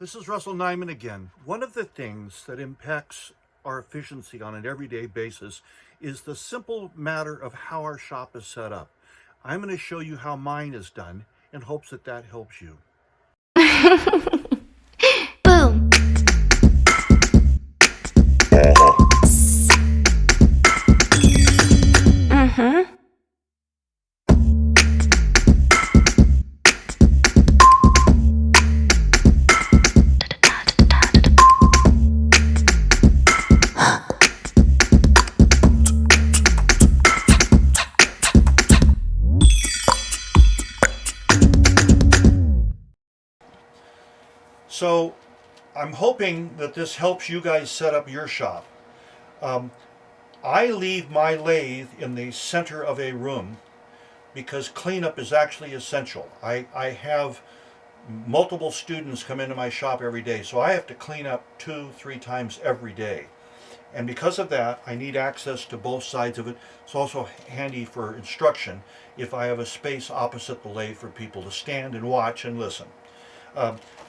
This is Russell Neyman again. One of the things that impacts our efficiency on an everyday basis is the simple matter of how our shop is set up. I'm going to show you how mine is done in hopes that that helps you. Boom. So I'm hoping that this helps you guys set up your shop. I leave my lathe in the center of a room because cleanup is actually essential. I have multiple students come into my shop every day, so I have to clean up 2-3 times every day. And because of that, I need access to both sides of it. It's also handy for instruction if I have a space opposite the lathe for people to stand and watch and listen.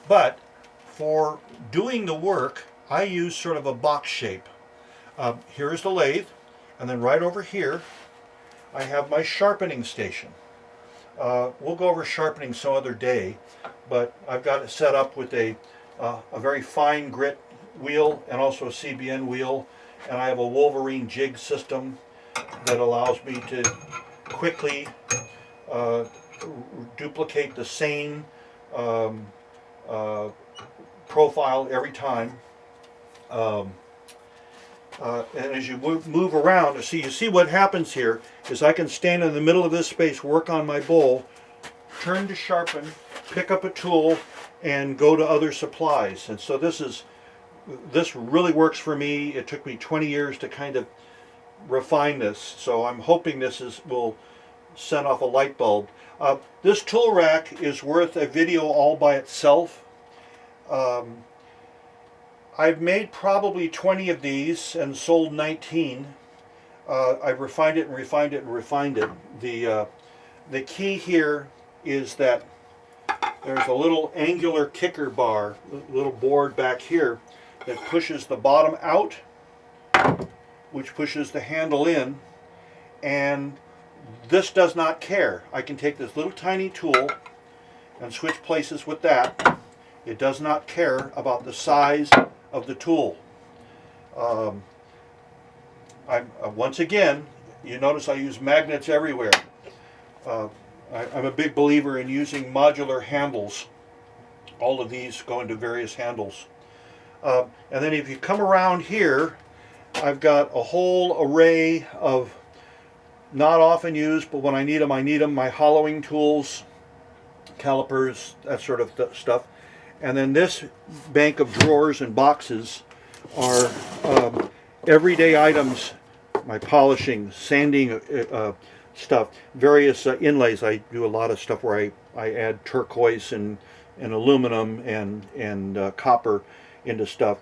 But for doing the work, I use sort of a box shape. Here is the lathe, and then right over here, I have my sharpening station. We'll go over sharpening some other day, but I've got it set up with a very fine grit wheel and also a CBN wheel, and I have a Wolverine jig system that allows me to quickly duplicate the same profile every time. And as you move around, you see what happens here is I can stand in the middle of this space, work on my bowl, turn to sharpen, pick up a tool, and go to other supplies. And so this really works for me. It took me 20 years to kind of refine this, so I'm hoping will set off a light bulb. This tool rack is worth a video all by itself. I've made probably 20 of these and sold 19. I've refined it and refined it and refined it. The key here is that there's a little angular kicker bar, little board back here that pushes the bottom out, which pushes the handle in, and this does not care. I can take this little tiny tool and switch places with that. It does not care about the size of the tool. Once again, you notice I use magnets everywhere. I'm a big believer in using modular handles. All of these go into various handles. And then if you come around here, I've got a whole array of not often used, but when I need them, my hollowing tools, calipers, that sort of stuff. And then this bank of drawers and boxes are everyday items, my polishing, sanding stuff, various inlays. I do a lot of stuff where I add turquoise and aluminum and copper into stuff.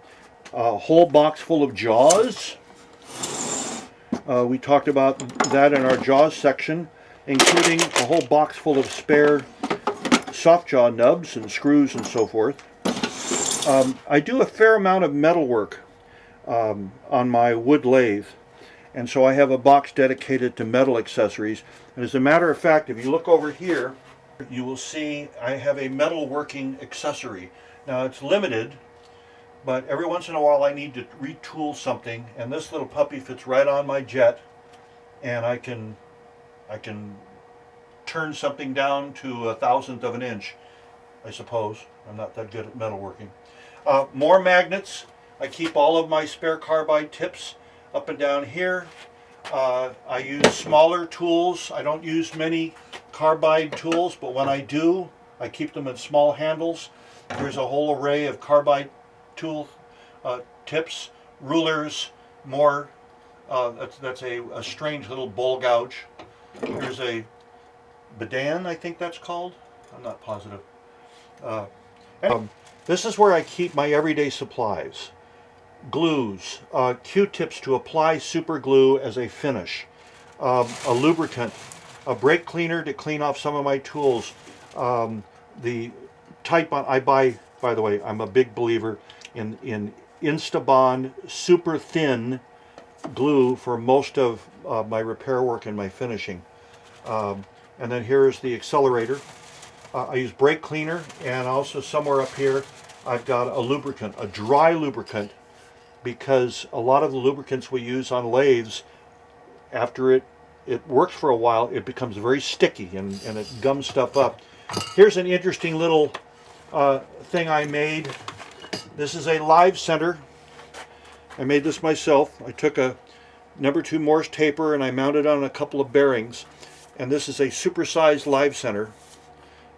A whole box full of jaws. We talked about that in our jaws section, including a whole box full of spare soft jaw nubs and screws and so forth. I do a fair amount of metal work on my wood lathe, and so I have a box dedicated to metal accessories. And as a matter of fact, if you look over here, you will see I have a metal working accessory. Now it's limited, but every once in a while I need to retool something, and this little puppy fits right on my jet, and I can turn something down to 1/1000th of an inch, I suppose. I'm not that good at metalworking. More magnets. I keep all of my spare carbide tips up and down here. I use smaller tools. I don't use many carbide tools, but when I do, I keep them in small handles. There's a whole array of carbide tool tips, rulers, more. That's a strange little bowl gouge. Here's a Bedan, I think that's called. I'm not positive. This is where I keep my everyday supplies. Glues, Q-tips to apply super glue as a finish, a lubricant, a brake cleaner to clean off some of my tools. The type I buy By the way, I'm a big believer in Instabond super thin glue for most of my repair work and my finishing. And then here is the accelerator. I use brake cleaner, and also somewhere up here I've got a lubricant, a dry lubricant, because a lot of the lubricants we use on lathes, after it works for a while, it becomes very sticky and it gums stuff up. Here's an interesting little thing I made. This is a live center. I made this myself. I took a number 2 Morse taper and I mounted on a couple of bearings. And this is a supersized live center.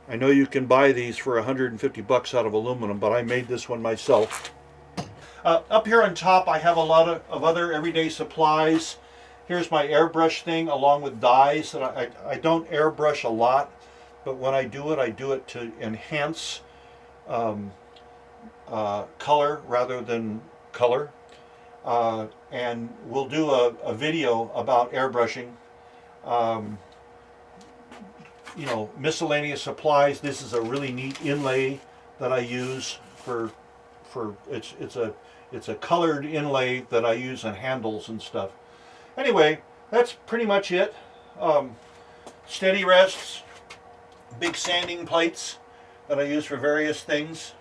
I know you can buy these for $150 out of aluminum, but I made this one myself. Up here on top I have a lot of other everyday supplies. Here's my airbrush thing along with dyes that I don't airbrush a lot, but when I do it to enhance color rather than color. And we'll do a video about airbrushing. You know, miscellaneous supplies. This is a really neat inlay that I use for it's a colored inlay that I use on handles and stuff. Anyway, that's pretty much it. Steady rests, big sanding plates that I use for various things,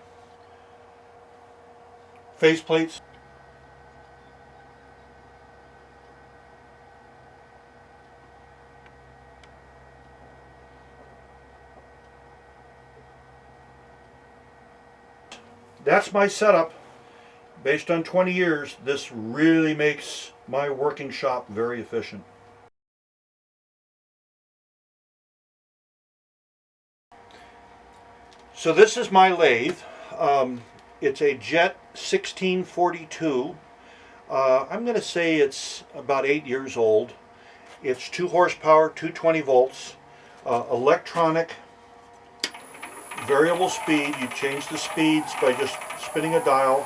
face plates. That's my setup. Based on 20 years, this really makes my working shop very efficient. So this is my lathe. It's a Jet 1642. I'm going to say it's about 8 years old. It's 2 horsepower, 220 volts, electronic, variable speed. You change the speeds by just spinning a dial.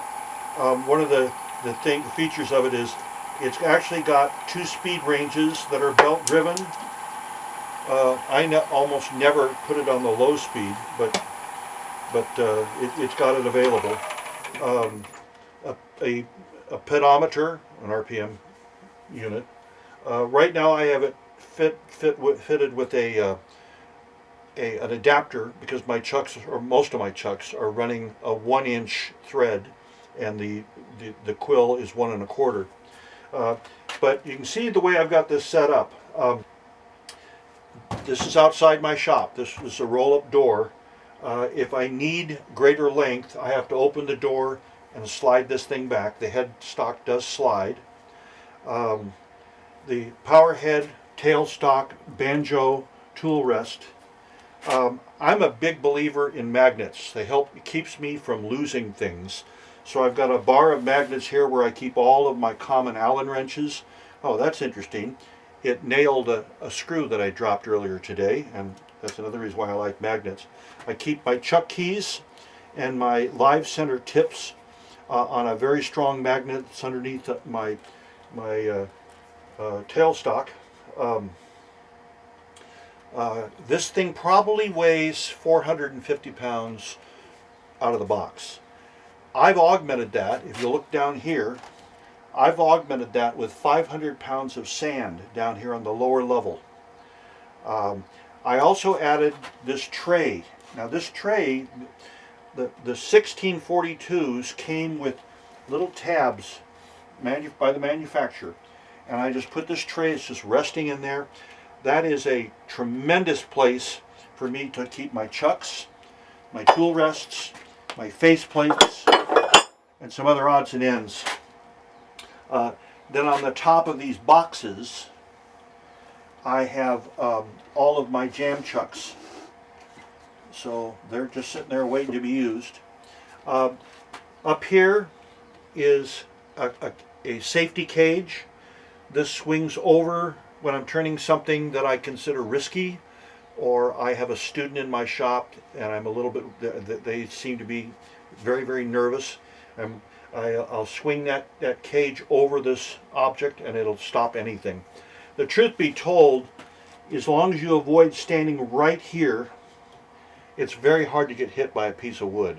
One of the features of it is it's actually got 2 speed ranges that are belt driven. I almost never put it on the low speed, but it's got it available. A pedometer, an RPM unit. Right now I have it fitted with an adapter, because my chucks, or most of my chucks, are running a 1-inch thread, and the quill is 1 1/4. But you can see the way I've got this set up. This is outside my shop. This is a roll-up door. If I need greater length, I have to open the door and slide this thing back. The headstock does slide. The power head, tailstock, banjo, tool rest. I'm a big believer in magnets. It keeps me from losing things. So I've got a bar of magnets here where I keep all of my common Allen wrenches. Oh, that's interesting. It nailed a screw that I dropped earlier today, and that's another reason why I like magnets. I keep my chuck keys and my live center tips on a very strong magnet that's underneath my tailstock. This thing probably weighs 450 pounds out of the box. I've augmented that. If you look down here, I've augmented that with 500 pounds of sand down here on the lower level. I also added this tray. Now this tray, the 1642s came with little tabs by the manufacturer, and I just put this tray, it's just resting in there. That is a tremendous place for me to keep my chucks, my tool rests, my face plates, and some other odds and ends. Then on the top of these boxes, I have all of my jam chucks. So they're just sitting there waiting to be used. Up here is a safety cage. This swings over when I'm turning something that I consider risky, or I have a student in my shop and I'm a little bit, they seem to be very, very nervous. I'll swing that cage over this object and it'll stop anything. The truth be told, as long as you avoid standing right here, it's very hard to get hit by a piece of wood.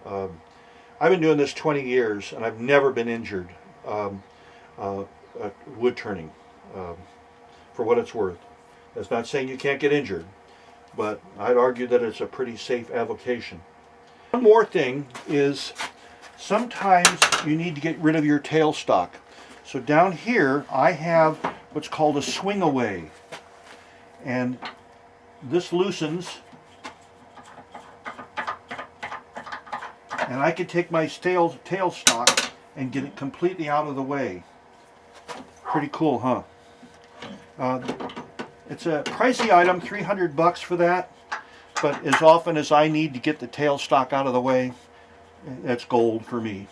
I've been doing this 20 years and I've never been injured wood turning, for what it's worth. That's not saying you can't get injured, but I'd argue that it's a pretty safe avocation. One more thing is sometimes you need to get rid of your tailstock. So down here I have what's called a swing away, and this loosens, and I can take my tailstock and get it completely out of the way. Pretty cool, huh? It's a pricey item, $300 for that, but as often as I need to get the tailstock out of the way, that's gold for me.